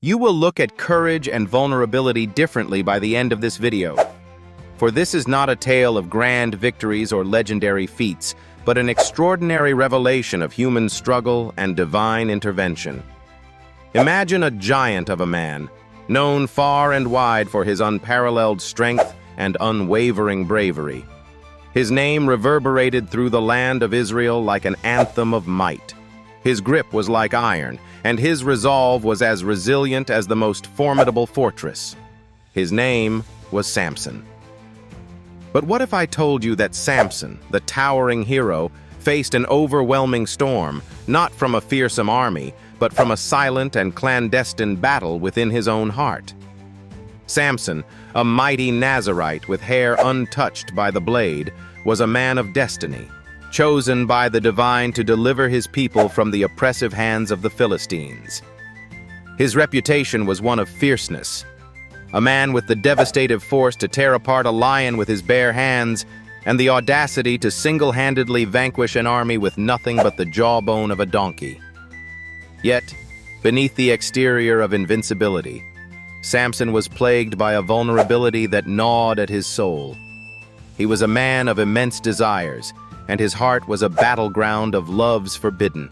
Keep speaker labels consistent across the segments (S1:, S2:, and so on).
S1: You will look at courage and vulnerability differently by the end of this video. For this is not a tale of grand victories or legendary feats, but an extraordinary revelation of human struggle and divine intervention. Imagine a giant of a man, known far and wide for his unparalleled strength and unwavering bravery. His name reverberated through the land of Israel like an anthem of might. His grip was like iron, and his resolve was as resilient as the most formidable fortress. His name was Samson. But what if I told you that Samson, the towering hero, faced an overwhelming storm, not from a fearsome army, but from a silent and clandestine battle within his own heart? Samson, a mighty Nazarite with hair untouched by the blade, was a man of destiny, chosen by the divine to deliver his people from the oppressive hands of the Philistines. His reputation was one of fierceness, a man with the devastative force to tear apart a lion with his bare hands, and the audacity to single-handedly vanquish an army with nothing but the jawbone of a donkey. Yet, beneath the exterior of invincibility, Samson was plagued by a vulnerability that gnawed at his soul. He was a man of immense desires, and his heart was a battleground of loves forbidden,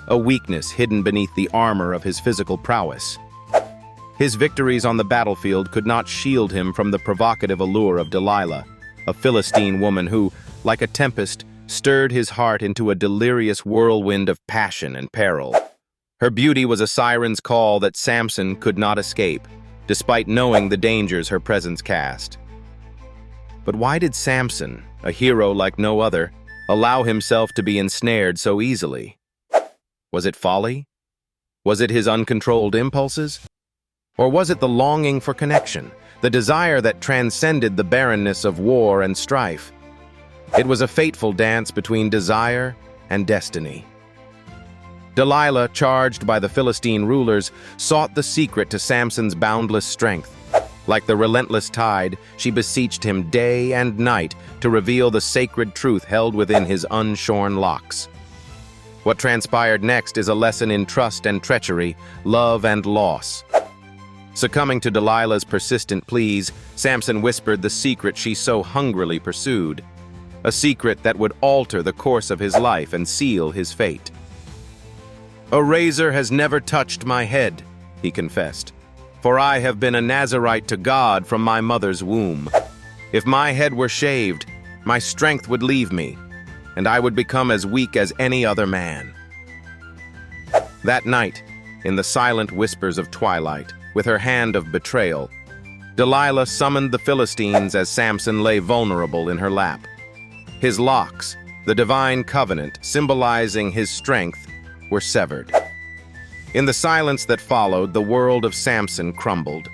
S1: a weakness hidden beneath the armor of his physical prowess. His victories on the battlefield could not shield him from the provocative allure of Delilah, a Philistine woman who, like a tempest, stirred his heart into a delirious whirlwind of passion and peril. Her beauty was a siren's call that Samson could not escape, despite knowing the dangers her presence cast. But why did Samson, a hero like no other, allow himself to be ensnared so easily? Was it folly? Was it his uncontrolled impulses? Or was it the longing for connection, the desire that transcended the barrenness of war and strife? It was a fateful dance between desire and destiny. Delilah, charged by the Philistine rulers, sought the secret to Samson's boundless strength. Like the relentless tide, she beseeched him day and night to reveal the sacred truth held within his unshorn locks. What transpired next is a lesson in trust and treachery, love and loss. Succumbing to Delilah's persistent pleas, Samson whispered the secret she so hungrily pursued, a secret that would alter the course of his life and seal his fate. "A razor has never touched my head," he confessed, "for I have been a Nazarite to God from my mother's womb. If my head were shaved, my strength would leave me, and I would become as weak as any other man." That night, in the silent whispers of twilight, with her hand of betrayal, Delilah summoned the Philistines as Samson lay vulnerable in her lap. His locks, the divine covenant symbolizing his strength, were severed. In the silence that followed, the world of Samson crumbled.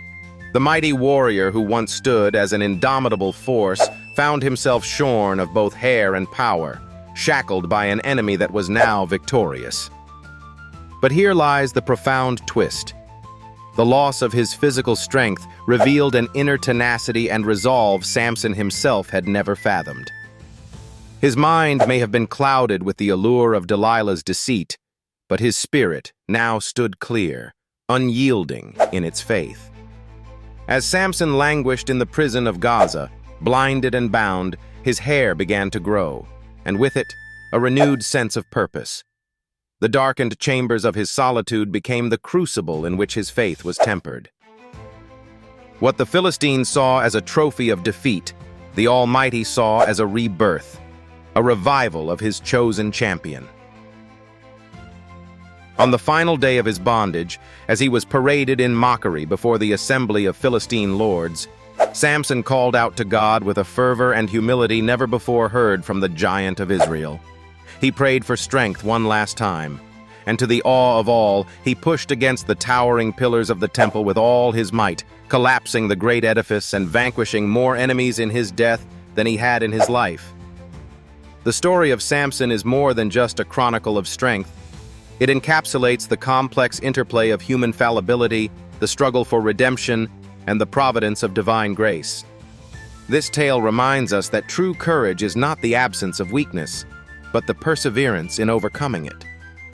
S1: The mighty warrior who once stood as an indomitable force found himself shorn of both hair and power, shackled by an enemy that was now victorious. But here lies the profound twist. The loss of his physical strength revealed an inner tenacity and resolve Samson himself had never fathomed. His mind may have been clouded with the allure of Delilah's deceit, but his spirit now stood clear, unyielding in its faith. As Samson languished in the prison of Gaza, blinded and bound, his hair began to grow, and with it, a renewed sense of purpose. The darkened chambers of his solitude became the crucible in which his faith was tempered. What the Philistines saw as a trophy of defeat, the Almighty saw as a rebirth, a revival of his chosen champion. On the final day of his bondage, as he was paraded in mockery before the assembly of Philistine lords, Samson called out to God with a fervor and humility never before heard from the giant of Israel. He prayed for strength one last time, and to the awe of all, he pushed against the towering pillars of the temple with all his might, collapsing the great edifice and vanquishing more enemies in his death than he had in his life. The story of Samson is more than just a chronicle of strength. It encapsulates the complex interplay of human fallibility, the struggle for redemption, and the providence of divine grace. This tale reminds us that true courage is not the absence of weakness, but the perseverance in overcoming it.